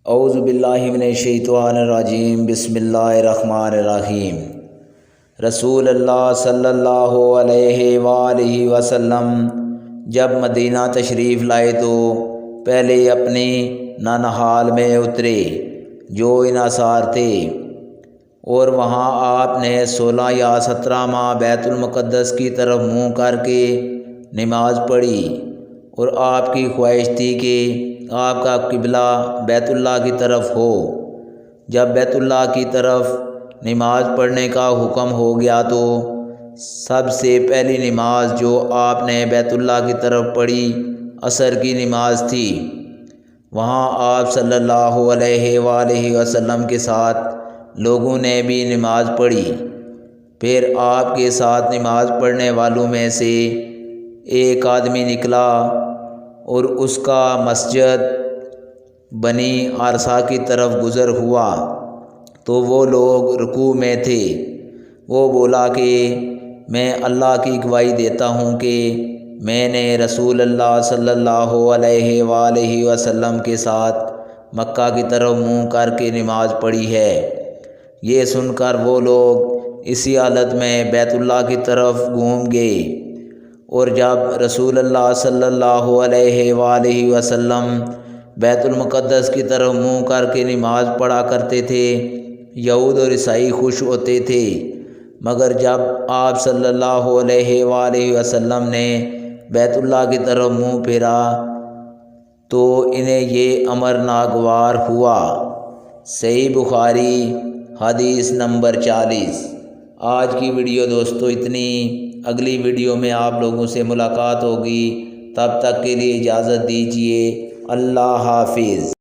اعوذ باللہ من الشیطان الرجیم بسم اللہ الرحمن الرحیم۔ رسول اللہ صلی اللہ علیہ وآلہ وسلم جب مدینہ تشریف لائے تو پہلے اپنی ننہال میں اترے جو انحصار تھے، اور وہاں آپ نے 16 یا 17 ماہ بیت المقدس کی طرف منہ کر کے نماز پڑھی، اور آپ کی خواہش تھی کہ آپ کا قبلہ بیت اللہ کی طرف ہو۔ جب بیت اللہ کی طرف نماز پڑھنے کا حکم ہو گیا تو سب سے پہلی نماز جو آپ نے بیت اللہ کی طرف پڑھی عصر کی نماز تھی۔ وہاں آپ صلی اللہ علیہ وآلہ وسلم کے ساتھ لوگوں نے بھی نماز پڑھی۔ پھر آپ کے ساتھ نماز پڑھنے والوں میں سے ایک آدمی نکلا اور اس کا مسجد بنی عرصہ کی طرف گزر ہوا تو وہ لوگ رکوع میں تھے۔ وہ بولا کہ میں اللہ کی گواہی دیتا ہوں کہ میں نے رسول اللہ صلی اللہ علیہ وآلہ وسلم کے ساتھ مکہ کی طرف منہ کر کے نماز پڑھی ہے۔ یہ سن کر وہ لوگ اسی حالت میں بیت اللہ کی طرف گھوم گئے، اور جب رسول اللہ صلی اللہ علیہ وآلہ وسلم بیت المقدس کی طرف منہ کر کے نماز پڑھا کرتے تھے، یہود اور عیسائی خوش ہوتے تھے، مگر جب آپ صلی اللہ علیہ وآلہ وسلم نے بیت اللہ کی طرف منہ پھیرا تو انہیں یہ امر ناگوار ہوا۔ صحیح بخاری حدیث نمبر 40۔ آج کی ویڈیو دوستو اتنی، اگلی ویڈیو میں آپ لوگوں سے ملاقات ہوگی، تب تک کے لیے اجازت دیجیے، اللہ حافظ۔